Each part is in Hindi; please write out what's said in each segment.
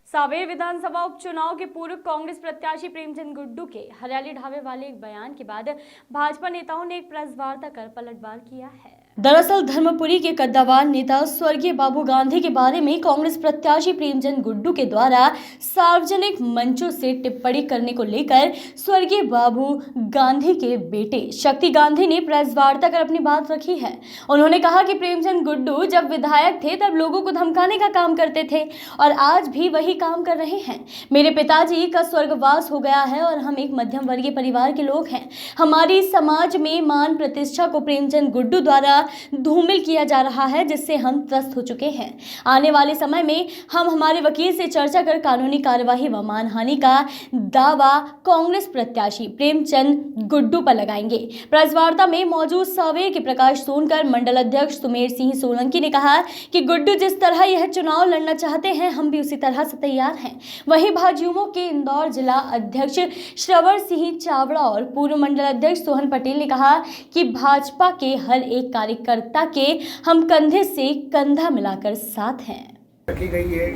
सांवेर विधानसभा उपचुनाव के पूर्व कांग्रेस प्रत्याशी प्रेमचंद गुड्डू के हरियाली ढाबे वाले एक बयान के बाद भाजपा नेताओं ने एक प्रेस वार्ता कर पलटवार किया है। दरअसल धर्मपुरी के कद्दावर नेता स्वर्गीय बाबू गांधी के बारे में कांग्रेस प्रत्याशी प्रेमचंद गुड्डू के द्वारा सार्वजनिक मंचों से टिप्पणी करने को लेकर स्वर्गीय बाबू गांधी के बेटे शक्ति गांधी ने प्रेस वार्ता कर अपनी बात रखी है। उन्होंने कहा कि प्रेमचंद गुड्डू जब विधायक थे तब लोगों को धमकाने का काम करते थे और आज भी वही काम कर रहे हैं। मेरे पिताजी का स्वर्गवास हो गया है और हम एक मध्यम वर्गीय परिवार के लोग हैं। हमारी समाज में मान प्रतिष्ठा को प्रेमचंद गुड्डू द्वारा धूमिल किया जा रहा है, जिससे हम त्रस्त हो चुके हैं। आने वाले समय में हम हमारे वकील से चर्चा कर कानूनी कार्यवाही व मानहानि का दावा कांग्रेस प्रत्याशी प्रेमचंद गुड्डू पर लगाएंगे। प्रेस वार्ता में मौजूद सांवेर के प्रकाश सोनकर, मंडल अध्यक्ष सुमेर सिंह सोलंकी ने कहा कि गुड्डू जिस तरह यह चुनाव लड़ना चाहते हैं, हम भी उसी तरह से तैयार हैं। वहीं भाजयुमो के इंदौर जिला अध्यक्ष श्रवण सिंह चावड़ा और पूर्व मंडल अध्यक्ष सोहन पटेल ने कहा कि भाजपा के हर एक कार्यकर्ता के हम कंधे से कंधा मिलाकर साथ हैं। रखी गई है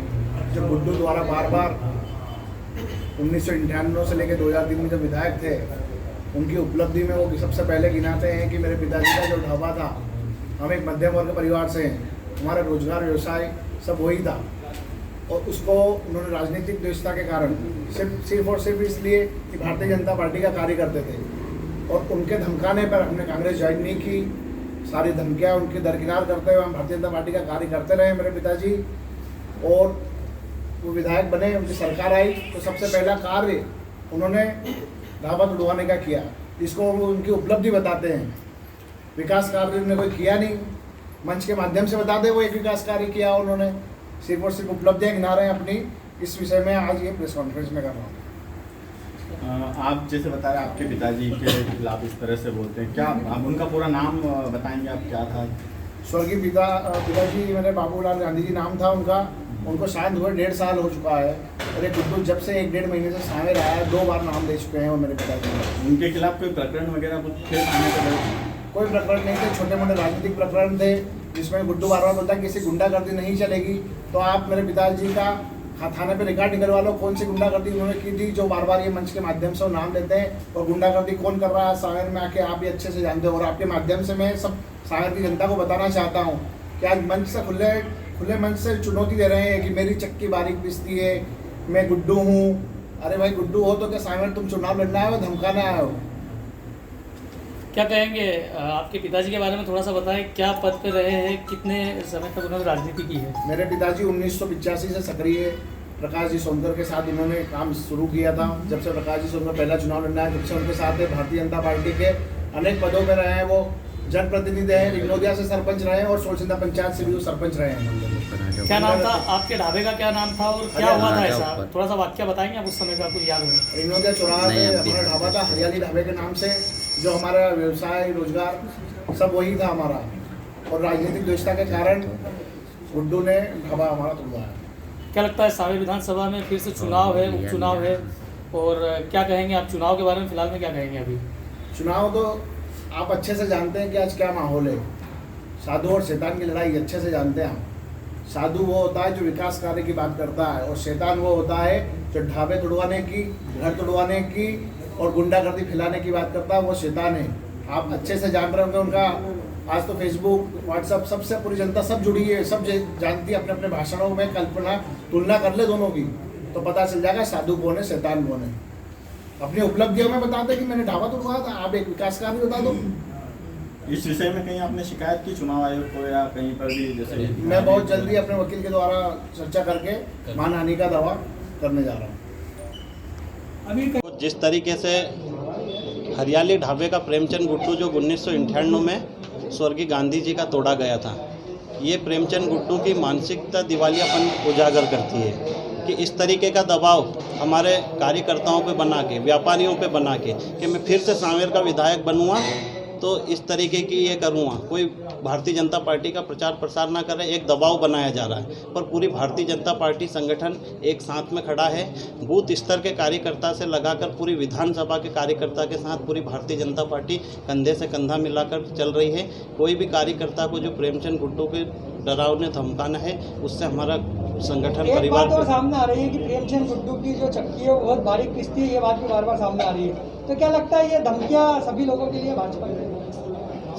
जो गुड्डू द्वारा बार बार 1998 से लेकर 2003 में जब विधायक थे, उनकी उपलब्धि में वो सबसे पहले गिनाते हैं कि मेरे पिताजी का जो ढाबा था, हम एक मध्यम वर्ग परिवार से हैं, हमारा रोजगार व्यवसाय सब वही था और उसको उन्होंने राजनीतिक द्वेषता के कारण सिर्फ और सिर्फ इसलिए कि भारतीय जनता पार्टी का कार्य करते थे और उनके धमकाने पर हमने कांग्रेस ज्वाइन नहीं की। सारी धमकियाँ उनके दरकिनार करते हुए हम भारतीय जनता पार्टी का कार्य करते रहे मेरे पिताजी, और वो विधायक बने, उनकी सरकार आई तो सबसे पहला कार्य उन्होंने ढाबा तुड़वाने का किया, जिसको वो उनकी उपलब्धि बताते हैं। विकास कार्य उन्होंने कोई किया नहीं, मंच के माध्यम से बता दे वो एक विकास कार्य किया उन्होंने, सिर्फ और सिर्फ उपलब्धियाँ गिना रहे हैं अपनी। इस विषय में आज ये प्रेस कॉन्फ्रेंस में कर रहा हूँ। आप जैसे बता रहे हैं आपके पिताजी के खिलाफ इस तरह से बोलते हैं, क्या आप उनका पूरा नाम बताएंगे आप, क्या था? स्वर्गीय पिताजी मेरे बाबूलाल गांधी जी नाम था उनका। उनको शायद हुए 1.5 साल हो चुका है और एक गुड्डू जब से 1-1.5 महीने से सांवेर आया है, 2 बार नाम दे चुके हैं वो मेरे पिताजी। उनके खिलाफ कोई प्रकरण वगैरह कुछ थे? कोई प्रकरण नहीं थे, छोटे मोटे राजनीतिक प्रकरण थे जिसमें गुड्डू बार बार बोलता है किसी गुंडागर्दी नहीं चलेगी। तो आप मेरे पिताजी का थाने पे रिकॉर्ड निकलवा लो, कौन सी गुंडागर्दी उन्होंने की थी जो बार बार ये मंच के माध्यम से वो नाम लेते हैं। और गुंडागर्दी कौन कर रहा है सांवेर में आके आप भी अच्छे से जानते हो, और आपके माध्यम से मैं सब सांवेर की जनता को बताना चाहता हूँ कि आज मंच से खुले मंच से चुनौती दे रहे हैं कि मेरी चक्की बारीक पिसती है, मैं गुड्डू हूँ। अरे भाई गुड्डू हो तो क्या सांवेर तुम चुनाव लड़ना है, धमकाना है हो? क्या कहेंगे आपके पिताजी के बारे में थोड़ा सा बताएं, क्या पद पे रहे हैं, कितने समय तक उन्होंने राजनीति की है? मेरे पिताजी 1985 से सक्रिय प्रकाश जी सोनकर के साथ उन्होंने काम शुरू किया था। जब से प्रकाश जी सोनकर पहला चुनाव लड़ना है, जब से उनके साथ भारतीय जनता पार्टी के अनेक पदों पर रहे हैं। वो जनप्रतिनिधि हैं, रिग्नोदिया से सरपंच रहे हैं और सोलसिंदा पंचायत से भी वो सरपंच रहे हैं। क्या नाम था आपके ढाबे का, क्या नाम था और क्या हुआ था ऐसा? थोड़ा सा वाक्य बताएंगे आप उस समय का, कुछ याद हो? रिग्नोदिया चौराहा पे हमारा ढाबा था, हरियाली ढाबे के नाम से, जो हमारा व्यवसाय रोजगार सब वही था हमारा, और राजनीतिक द्वेषता के कारण गुड्डू ने ढाबा हमारा तोड़वाया। क्या लगता है सांवेर विधानसभा में फिर से चुनाव है, उपचुनाव है, और क्या कहेंगे आप चुनाव के बारे में? फिलहाल में क्या कहेंगे अभी? चुनाव तो आप अच्छे से जानते हैं कि आज क्या माहौल है। साधु और शैतान की लड़ाई अच्छे से जानते हैं हम। साधु वो होता है जो विकास कार्य की बात करता है, और शैतान वो होता है जो ढाबे तोड़वाने की, घर तोड़वाने की और गुंडागर्दी फैलाने की बात करता है, वो शैतान है। आप अच्छे से जान रहे होंगे उनका। आज तो फेसबुक, व्हाट्सएप, सबसे पूरी जनता सब जुड़ी है, सब जानती है। अपने अपने भाषणों में कल्पना तुलना कर ले दोनों की तो पता चल जाएगा साधु कौन है, शैतान कौन है। अपनी उपलब्धियों में बताते कि मैंने ढाबा तोड़वाया था, आप एक विकास कार्य बता दो। इस विषय में कहीं आपने शिकायत की चुनाव आयोग को या कहीं पर भी? जैसे मैं बहुत जल्दी अपने वकील के द्वारा चर्चा करके मानहानि का दावा करने जा रहा हूँ। जिस तरीके से हरियाली ढाबे का प्रेमचंद गुड्डू जो 1998 में स्वर्गीय गांधी जी का तोड़ा गया था, ये प्रेमचंद गुड्डू की मानसिकता दिवालियापन उजागर करती है कि इस तरीके का दबाव हमारे कार्यकर्ताओं पे बना के, व्यापारियों पे बना के कि मैं फिर से सांवेर का विधायक बनूँगा तो इस तरीके की ये करूँगा। कोई भारतीय जनता पार्टी का प्रचार प्रसार ना करे, एक दबाव बनाया जा रहा है। पर पूरी भारतीय जनता पार्टी संगठन एक साथ में खड़ा है। बूथ स्तर के कार्यकर्ता से लगाकर पूरी विधानसभा के कार्यकर्ता के साथ पूरी भारतीय जनता पार्टी कंधे से कंधा मिलाकर चल रही है। कोई भी कार्यकर्ता को जो प्रेमचंद गुड्डू के डरावने धमकाना है, उससे हमारा संगठन एक परिवार बात और सामने आ रही है कि प्रेमचंद गुड्डू की जो चक्की है वो बहुत बारीक पिसती है, ये बात भी बार बार सामने आ रही है। तो क्या लगता है ये धमकियां सभी लोगों के लिए भाजपा के लिए?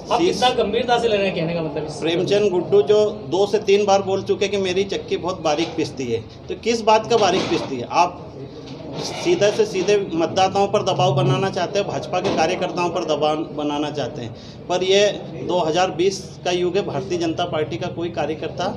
आप कितना गंभीरता से ले रहे हैं, कहने का मतलब इससे? प्रेमचंद गुड्डू जो 2 से 3 बार बोल चुके कि मेरी चक्की बहुत बारीक पिसती है, तो किस बात का बारीक पिसती है? आप सीधे से सीधे मतदाताओं पर दबाव बनाना चाहते हैं, भाजपा के कार्यकर्ताओं पर दबाव बनाना चाहते हैं, पर ये 2020 का युग है। भारतीय जनता पार्टी का कोई कार्यकर्ता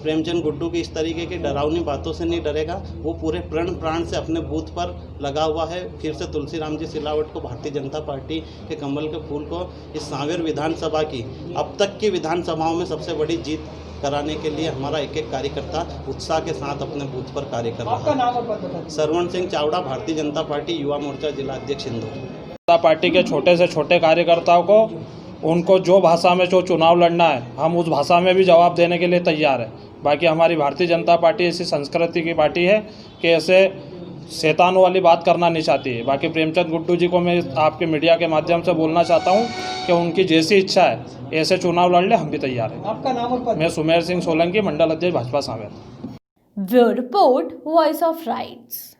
प्रेमचंद गुड्डू की इस तरीके की डरावनी बातों से नहीं डरेगा। वो पूरे प्राण से अपने बूथ पर लगा हुआ है। फिर से तुलसीराम जी सिलावट को, भारतीय जनता पार्टी के कमल के फूल को इस सांवेर विधानसभा की अब तक की विधानसभाओं में सबसे बड़ी जीत कराने के लिए हमारा एक एक कार्यकर्ता उत्साह के साथ अपने बूथ पर कार्य कर रहा आपका है। नाम और पद बताइए। सरवण सिंह चावड़ा, भारतीय जनता पार्टी युवा मोर्चा जिला अध्यक्ष इंदौर। जनता पार्टी के छोटे से छोटे कार्यकर्ताओं को उनको जो भाषा में जो चुनाव लड़ना है, हम उस भाषा में भी जवाब देने के लिए तैयार है। बाकी हमारी भारतीय जनता पार्टी ऐसी संस्कृति की पार्टी है कि ऐसे शैतानों वाली बात करना नहीं चाहती है। बाकी प्रेमचंद गुड्डू जी को मैं आपके मीडिया के माध्यम से बोलना चाहता हूँ कि उनकी जैसी इच्छा है ऐसे चुनाव लड़ ले, हम भी तैयार हैं। आपका नाम और पद? मैं सुमेर सिंह सोलंकी, मंडल अध्यक्ष Bhajpa Sanwer. Bureau report, voice of rights.